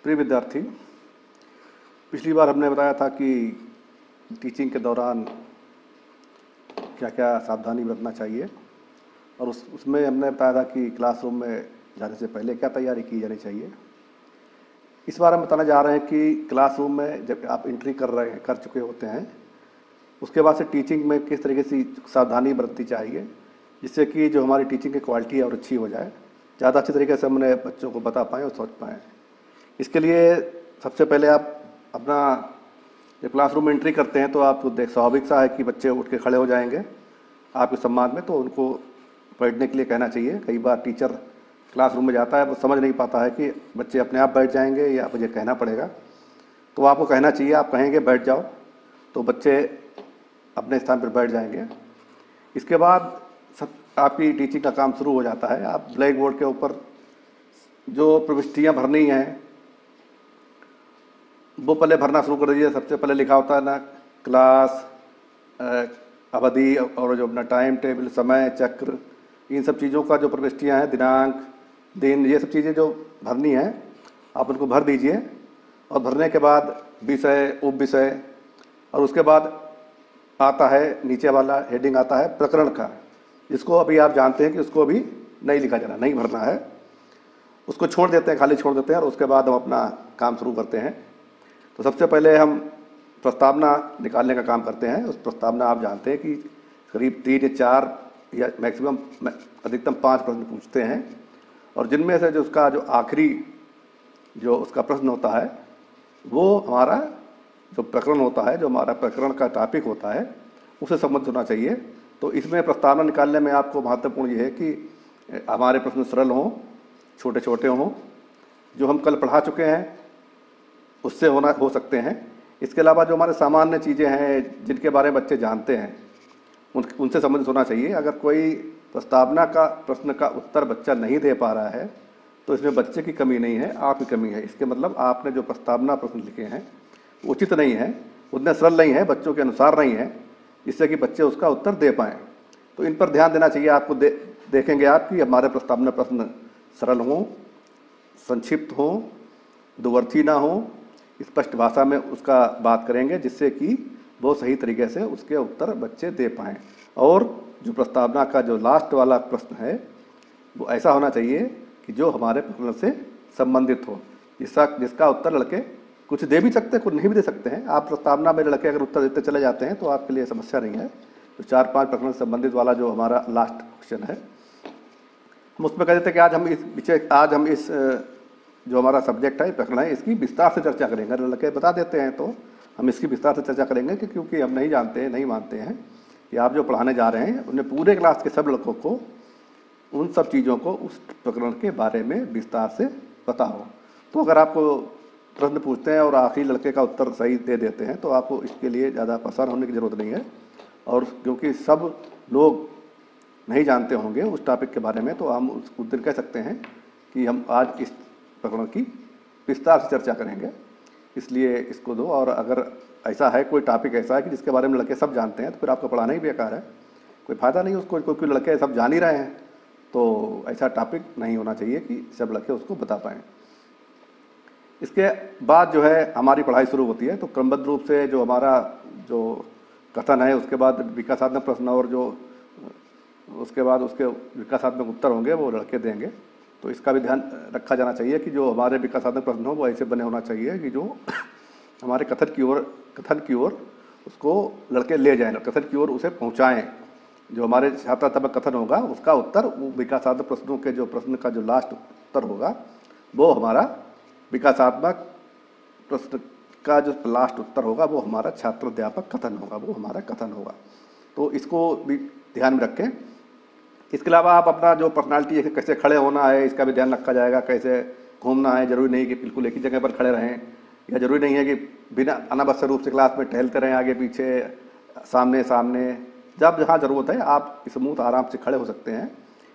प्रिय विद्यार्थी, पिछली बार हमने बताया था कि टीचिंग के दौरान क्या क्या सावधानी बरतना चाहिए और उसमें हमने बताया था कि क्लासरूम में जाने से पहले क्या तैयारी की जानी चाहिए। इस बार हम बताने जा रहे हैं कि क्लासरूम में जब आप एंट्री कर चुके होते हैं, उसके बाद से टीचिंग में किस तरीके से सावधानी बरतनी चाहिए जिससे कि जो हमारी टीचिंग की क्वालिटी है और अच्छी हो जाए, ज़्यादा अच्छी तरीके से हमने बच्चों को बता पाएँ और समझ पाएँ। इसके लिए सबसे पहले आप अपना जब क्लासरूम में एंट्री करते हैं तो आपको स्वाभाविक सा है कि बच्चे उठ के खड़े हो जाएंगे आपके सम्मान में, तो उनको बैठने के लिए कहना चाहिए। कई बार टीचर क्लासरूम में जाता है वो समझ नहीं पाता है कि बच्चे अपने आप बैठ जाएंगे या मुझे कहना पड़ेगा, तो आपको कहना चाहिए। आप कहेंगे बैठ जाओ तो बच्चे अपने स्थान पर बैठ जाएंगे। इसके बाद सब आपकी टीचिंग का काम शुरू हो जाता है। आप ब्लैक बोर्ड के ऊपर जो प्रविष्टियाँ भरनी हैं वो पहले भरना शुरू कर दीजिए। सबसे पहले लिखा होता है ना क्लास, अवधि और जो अपना टाइम टेबल, समय चक्र, इन सब चीज़ों का जो प्रविष्टियाँ हैं, दिनांक, दिन, ये सब चीज़ें जो भरनी हैं आप उनको भर दीजिए। और भरने के बाद विषय, उप विषय, और उसके बाद आता है नीचे वाला हेडिंग आता है प्रकरण का, जिसको अभी आप जानते हैं कि उसको अभी नहीं लिखा जाना, नहीं भरना है, उसको छोड़ देते हैं, खाली छोड़ देते हैं और उसके बाद हम अपना काम शुरू करते हैं। तो सबसे पहले हम प्रस्तावना निकालने का काम करते हैं। उस प्रस्तावना आप जानते हैं कि करीब 3 या 4 या मैक्सिमम अधिकतम 5 प्रश्न पूछते हैं, और जिनमें से जो उसका जो आखिरी जो उसका प्रश्न होता है वो हमारा जो प्रकरण होता है, जो हमारा प्रकरण का टॉपिक होता है, उसे संबंधित होना चाहिए। तो इसमें प्रस्तावना निकालने में आपको महत्वपूर्ण ये है कि हमारे प्रश्न सरल हों, छोटे छोटे हों, जो हम कल पढ़ा चुके हैं उससे हो सकते हैं। इसके अलावा जो हमारे सामान्य चीज़ें हैं जिनके बारे में बच्चे जानते हैं उनसे संबंधित होना चाहिए। अगर कोई प्रस्तावना का प्रश्न का उत्तर बच्चा नहीं दे पा रहा है तो इसमें बच्चे की कमी नहीं है, आपकी कमी है। इसके मतलब आपने जो प्रस्तावना प्रश्न लिखे हैं उचित नहीं है, उतने सरल नहीं है, बच्चों के अनुसार नहीं है, जिससे कि बच्चे उसका उत्तर दे पाएँ। तो इन पर ध्यान देना चाहिए आपको। देखेंगे आप कि हमारे प्रस्तावना प्रश्न सरल हों, संक्षिप्त हों, दुअर्थी ना हों, स्पष्ट भाषा में उसका बात करेंगे जिससे कि वो सही तरीके से उसके उत्तर बच्चे दे पाएँ। और जो प्रस्तावना का जो लास्ट वाला प्रश्न है वो ऐसा होना चाहिए कि जो हमारे प्रश्न से संबंधित हो, जिसका उत्तर लड़के कुछ दे भी सकते हैं, कुछ नहीं भी दे सकते हैं। आप प्रस्तावना में लड़के अगर उत्तर देते चले जाते हैं तो आपके लिए समस्या नहीं है। तो 4-5 प्रश्न से संबंधित वाला जो हमारा लास्ट क्वेश्चन है हम उसमें कह देते हैं कि आज हम इस जो हमारा सब्जेक्ट है, प्रकरण है, इसकी विस्तार से चर्चा करेंगे। अगर लड़के बता देते हैं तो हम इसकी विस्तार से चर्चा करेंगे कि क्योंकि हम नहीं जानते हैं, नहीं मानते हैं कि आप जो पढ़ाने जा रहे हैं उन्हें पूरे क्लास के सब लड़कों को उन सब चीज़ों को, उस प्रकरण के बारे में विस्तार से पता हो। तो अगर आपको प्रश्न पूछते हैं और आखिरी लड़के का उत्तर सही दे देते हैं तो आपको इसके लिए ज़्यादा परेशान होने की ज़रूरत नहीं है। और क्योंकि सब लोग नहीं जानते होंगे उस टॉपिक के बारे में, तो हम उस दिन कह सकते हैं कि हम आज इस प्रकरण की विस्तार से चर्चा करेंगे, इसलिए इसको दो। और अगर ऐसा है, कोई टॉपिक ऐसा है कि जिसके बारे में लड़के सब जानते हैं, तो फिर आपका पढ़ाना ही बेकार है, कोई फ़ायदा नहीं उसको। कोई लड़के सब जान ही रहे हैं तो ऐसा टॉपिक नहीं होना चाहिए कि सब लड़के उसको बता पाएँ। इसके बाद जो है हमारी पढ़ाई शुरू होती है। तो क्रमबद्ध रूप से जो हमारा जो कथन है, उसके बाद विकासात्मक प्रश्न, और जो उसके बाद उसके विकासात्मक उत्तर होंगे वो लड़के देंगे। तो इसका भी ध्यान रखा जाना चाहिए कि जो हमारे विकासात्मक प्रश्न हो वो ऐसे बने होना चाहिए कि जो हमारे कथन की ओर उसको लड़के ले जाएं, कथन की ओर उसे पहुंचाएं। जो हमारे छात्रात्मक कथन होगा उसका उत्तर वो विकासात्मक प्रश्नों के जो प्रश्न का जो लास्ट उत्तर होगा वो हमारा विकासात्मक प्रश्न का जो लास्ट उत्तर होगा वो हमारा छात्रोध्यापक कथन होगा, वो हमारा कथन होगा। तो इसको भी ध्यान में रखें। इसके अलावा आप अपना जो पर्सनालिटी है, कैसे खड़े होना है, इसका भी ध्यान रखा जाएगा। कैसे घूमना है, जरूरी नहीं कि बिल्कुल एक ही जगह पर खड़े रहें, या जरूरी नहीं है कि बिना अनावश्यक रूप से क्लास में टहलते रहें आगे पीछे, सामने सामने। जब जहाँ ज़रूरत है आप स्मूथ आराम से खड़े हो सकते हैं।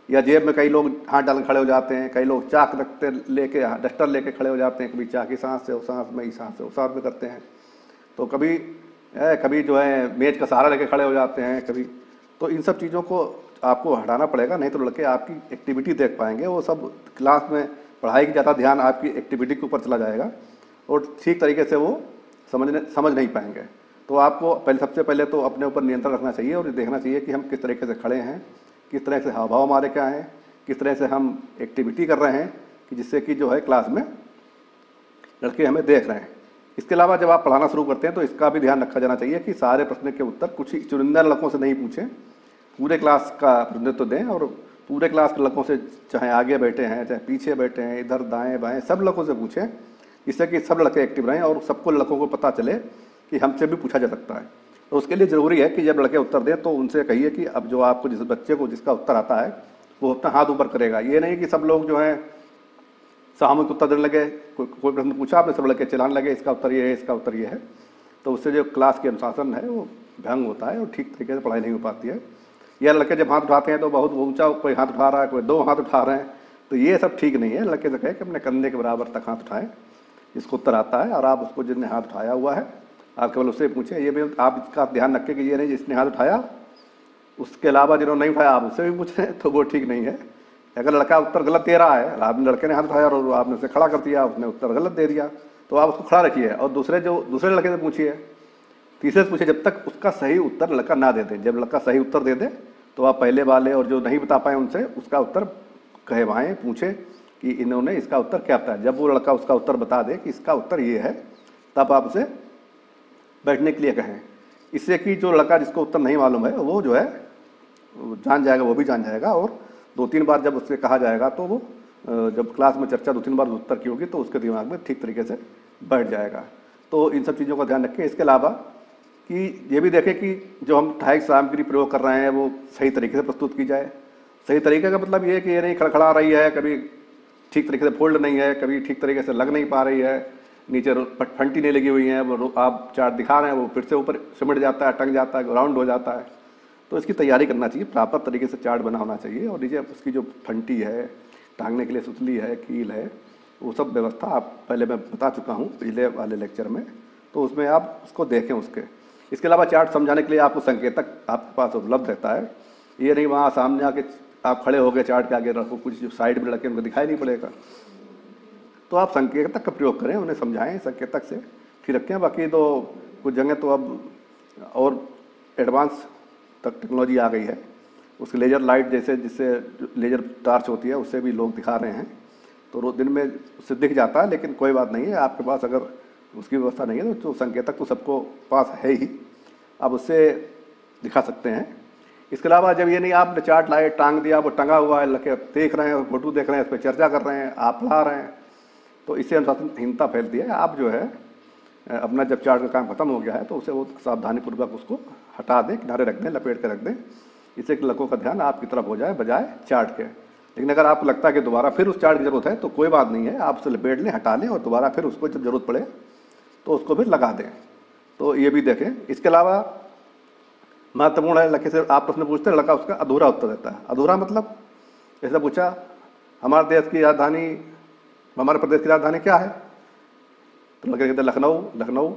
या जेब में कई लोग हाथ डाल खड़े हो जाते हैं, कई लोग चाक रखते लेके डस्टर लेके खड़े हो जाते हैं, कभी चाक की सांस से उस सांस में, इस सांस से उस सांस में करते हैं। तो कभी जो है मेज का सहारा लेके खड़े हो जाते हैं कभी। तो इन सब चीज़ों को आपको हटाना पड़ेगा, नहीं तो लड़के आपकी एक्टिविटी देख पाएंगे। वो सब क्लास में पढ़ाई की ज़्यादा ध्यान आपकी एक्टिविटी के ऊपर चला जाएगा और ठीक तरीके से वो समझ नहीं पाएंगे। तो आपको सबसे पहले तो अपने ऊपर नियंत्रण रखना चाहिए और देखना चाहिए कि हम किस तरीके से खड़े हैं, किस तरह से हाव भाव हमारे क्या हैं, किस तरह से हम एक्टिविटी कर रहे हैं कि जिससे कि जो है क्लास में लड़के हमें देख रहे हैं। इसके अलावा जब आप पढ़ाना शुरू करते हैं तो इसका भी ध्यान रखा जाना चाहिए कि सारे प्रश्न के उत्तर कुछ ही चुनिंदा लड़कों से नहीं पूछें, पूरे क्लास का प्रतिनिधित्व दें और पूरे क्लास के लड़कों से, चाहे आगे बैठे हैं चाहे पीछे बैठे हैं, इधर दाएं बाएं, सब लड़कों से पूछें, जिससे कि सब लड़के एक्टिव रहें और सबको लड़कों को पता चले कि हमसे भी पूछा जा सकता है। तो उसके लिए ज़रूरी है कि जब लड़के उत्तर दें तो उनसे कहिए कि अब जो आपको जिस बच्चे को जिसका उत्तर आता है वो अपना हाथ ऊपर करेगा। ये नहीं कि सब लोग जो है सामूहिक उत्तर देने लगे, कोई प्रश्न पूछा आपने सब लड़के चलाने लगे इसका उत्तर ये है, इसका उत्तर ये है। तो उससे जो क्लास के अनुशासन है वो भंग होता है और ठीक तरीके से पढ़ाई नहीं हो पाती है। या लड़के जब हाथ उठाते हैं तो बहुत ऊंचा, कोई हाथ उठा रहा है, कोई 2 हाथ उठा रहे हैं, तो ये सब ठीक नहीं है। लड़के से कहे कि अपने कंधे के बराबर तक हाथ उठाएं जिसको उत्तर आता है और आप उसको जिसने हाथ उठाया हुआ है आप केवल उससे पूछें। ये भी आप इसका ध्यान रखें कि ये नहीं जिसने हाथ उठाया उसके अलावा जिन्होंने नहीं उठाया आप उससे भी पूछें, तो वो ठीक नहीं है। अगर लड़का उत्तर गलत दे रहा है, आपने लड़के ने हाथ उठाया और आपने उसे खड़ा कर दिया, उसने उत्तर गलत दे दिया, तो आप उसको खड़ा रखिए और दूसरे लड़के से पूछिए, तीसरे से पूछिए, जब तक उसका सही उत्तर लड़का ना दे दे। जब लड़का सही उत्तर दे दे तो आप पहले वाले और जो नहीं बता पाए उनसे उसका उत्तर कहवाएं, पूछें कि इन्होंने इसका उत्तर क्या बताया। जब वो लड़का उसका उत्तर बता दे कि इसका उत्तर ये है, तब आप उसे बैठने के लिए कहें। इससे कि जो लड़का जिसको उत्तर नहीं मालूम है वो जो है जान जाएगा, वो भी जान जाएगा और 2-3 बार जब उससे कहा जाएगा तो वो जब क्लास में चर्चा 2-3 बार उत्तर की होगी तो उसके दिमाग में ठीक तरीके से बैठ जाएगा। तो इन सब चीज़ों का ध्यान रखें। इसके अलावा कि ये भी देखें कि जो हम सहायक सामग्री प्रयोग कर रहे हैं वो सही तरीके से प्रस्तुत की जाए। सही तरीके का मतलब ये है कि ये नहीं खड़खड़ा रही है, कभी ठीक तरीके से फोल्ड नहीं है, कभी ठीक तरीके से लग नहीं पा रही है, नीचे फंटी नहीं लगी हुई है, वो आप चार्ट दिखा रहे हैं वो फिर से ऊपर सिमट जाता है, टंग जाता है, राउंड हो जाता है। तो इसकी तैयारी करना चाहिए, प्रॉपर तरीके से चार्ट बना होना चाहिए और नीचे उसकी जो फंटी है, टांगने के लिए सुतली है, कील है, वो सब व्यवस्था आप पहले मैं बता चुका हूँ पिछले वाले लेक्चर में, तो उसमें आप उसको देखें उसके। इसके अलावा चार्ट समझाने के लिए आपको संकेतक आपके पास उपलब्ध रहता है। ये नहीं वहाँ सामने आके आप खड़े हो गए चार्ट के आगे रखो, कुछ जो साइड में लड़के उनको दिखाई नहीं पड़ेगा। तो आप संकेतक का प्रयोग करें, उन्हें समझाएं संकेतक से, ठीक रखें। बाकी तो कुछ जगह तो अब और एडवांस तक टेक्नोलॉजी आ गई है, उसके लेज़र लाइट जैसे जिससे लेज़र टार्च होती है उससे भी लोग दिखा रहे हैं, तो दिन में उससे दिख जाता है। लेकिन कोई बात नहीं है, आपके पास अगर उसकी व्यवस्था नहीं है तो संकेतक तो सबको पास है ही, आप उससे दिखा सकते हैं। इसके अलावा जब ये नहीं आपने चार्ट लाए, टांग दिया, वो टंगा हुआ है, लड़के देख रहे हैं, फोटो देख रहे हैं, इस पर चर्चा कर रहे हैं, आप पढ़ा रहे हैं, तो इससे अनुशासनहीनता फैलती है। आप जो है अपना जब चार्ट का काम खत्म हो गया है तो उसे वो सावधानीपूर्वक उसको हटा दें, किनारे रख दें, लपेट कर रख दें, इससे कि लड़कों का ध्यान आपकी तरफ हो जाए बजाय चार्ट के। लेकिन अगर आपको लगता है कि दोबारा फिर उस चार्ट की जरूरत है तो कोई बात नहीं है, आप उसे लपेट लें, हटा लें और दोबारा फिर उसको जब जरूरत पड़े तो उसको फिर लगा दें। तो ये भी देखें। इसके अलावा महत्वपूर्ण है, लड़के से आप प्रश्न पूछते हैं, लड़का उसका अधूरा उत्तर देता है। अधूरा मतलब जैसे पूछा हमारे देश की राजधानी, हमारे प्रदेश की राजधानी क्या है, तो लड़के कहते हैं लखनऊ,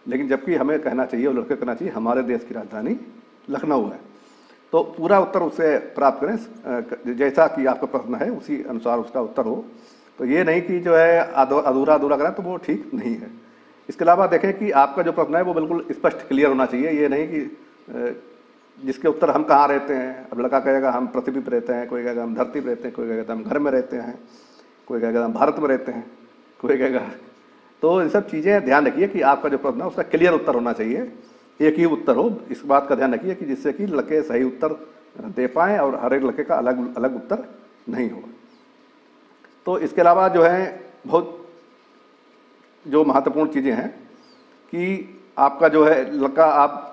लेकिन जबकि हमें कहना चाहिए और लड़के कहना चाहिए हमारे देश की राजधानी लखनऊ है। तो पूरा उत्तर उससे प्राप्त करें, जैसा कि आपका प्रश्न है उसी अनुसार उसका उत्तर हो। तो ये नहीं कि जो है अधूरा करें, तो वो ठीक नहीं है। इसके अलावा देखें कि आपका जो प्रश्न है वो बिल्कुल स्पष्ट क्लियर होना चाहिए। ये नहीं कि जिसके उत्तर हम कहाँ रहते हैं, अब लड़का कहेगा हम पृथ्वी पर रहते हैं, कोई कहेगा हम धरती पर रहते हैं, कोई कहेगा हम घर में रहते हैं, कोई कहेगा हम भारत में रहते हैं, कोई कहेगा। तो ये सब चीज़ें ध्यान रखिए कि आपका जो प्रश्न है उसका क्लियर उत्तर होना चाहिए, एक ही उत्तर हो। इस बात का ध्यान रखिए कि जिससे कि लड़के सही उत्तर दे पाएँ और हर एक लड़के का अलग अलग उत्तर नहीं हो। तो इसके अलावा जो है बहुत जो महत्वपूर्ण चीज़ें हैं कि आपका जो है लड़का आप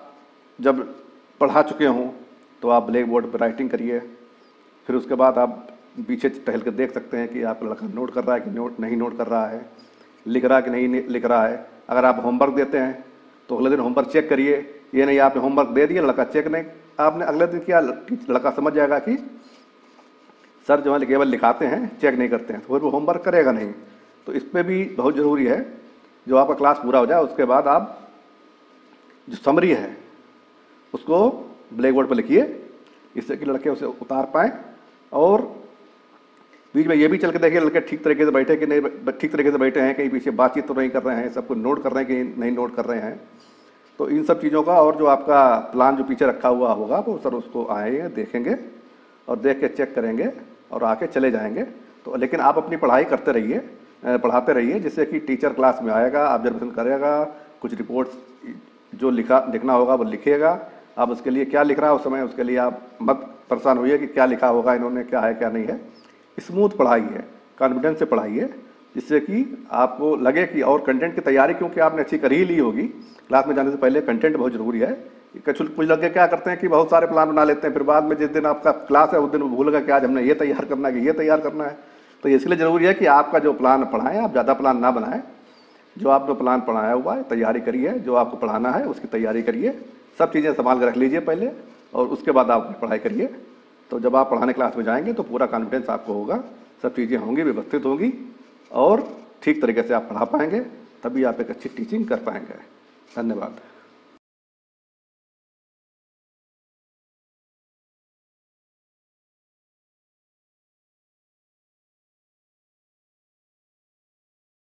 जब पढ़ा चुके हों तो आप ब्लैक बोर्ड पर राइटिंग करिए, फिर उसके बाद आप पीछे टहल कर देख सकते हैं कि आपका लड़का नोट कर रहा है कि नहीं नोट कर रहा है, लिख रहा है कि नहीं लिख रहा है। अगर आप होमवर्क देते हैं तो अगले दिन होमवर्क चेक करिए। ये नहीं आपने होमवर्क दे दिया, लड़का चेक नहीं आपने अगले दिन किया, लड़का समझ जाएगा कि सर जो है केवल लिखाते हैं, चेक नहीं करते हैं, तो फिर वो होमवर्क करेगा नहीं। तो इस पर भी बहुत ज़रूरी है, जो आपका क्लास पूरा हो जाए उसके बाद आप जो समरी है उसको ब्लैक बोर्ड पर लिखिए, इससे कि लड़के उसे उतार पाएँ। और बीच में ये भी चल के देखिए लड़के ठीक तरीके से बैठे कि नहीं, ठीक तरीके से बैठे हैं, कहीं पीछे बातचीत तो नहीं कर रहे हैं, सब कुछ नोट कर रहे हैं कि नहीं नोट कर रहे हैं। तो इन सब चीज़ों का और जो आपका प्लान जो पीछे रखा हुआ होगा वो सर उसको आएंगे, देखेंगे और देख के चेक करेंगे और आके चले जाएंगे। तो लेकिन आप अपनी पढ़ाई करते रहिए, पढ़ाते रहिए, जिससे कि टीचर क्लास में आएगा, ऑब्जर्वेशन करेगा, कुछ रिपोर्ट्स जो लिखना होगा वो लिखेगा। आप उसके लिए क्या लिख रहा है उस समय उसके लिए आप मत परेशान होइए कि क्या लिखा होगा इन्होंने, क्या है क्या नहीं है। स्मूथ पढ़ाई है, कॉन्फिडेंस से पढ़ाइए, जिससे कि आपको लगे कि और कंटेंट की तैयारी क्योंकि आपने अच्छी कर ही ली होगी। क्लास में जाने से पहले कंटेंट बहुत ज़रूरी है। कुछ लड़के क्या करते हैं कि बहुत सारे प्लान बना लेते हैं, फिर बाद में जिस दिन आपका क्लास है उस दिन वो भूल गए कि आज हमने ये तैयार करना है कि ये तैयार करना है। तो इसलिए ज़रूरी है कि आपका जो प्लान पढ़ाएं, आप ज़्यादा प्लान ना बनाएं। जो आपने प्लान पढ़ाया हुआ है तैयारी करिए, जो आपको पढ़ाना है उसकी तैयारी करिए, सब चीज़ें संभाल कर रख लीजिए पहले और उसके बाद आप पढ़ाई करिए। तो जब आप पढ़ाने क्लास में जाएंगे तो पूरा कॉन्फिडेंस आपको होगा, सब चीज़ें होंगी, व्यवस्थित होंगी और ठीक तरीके से आप पढ़ा पाएंगे, तभी आप एक अच्छी टीचिंग कर पाएंगे। धन्यवाद।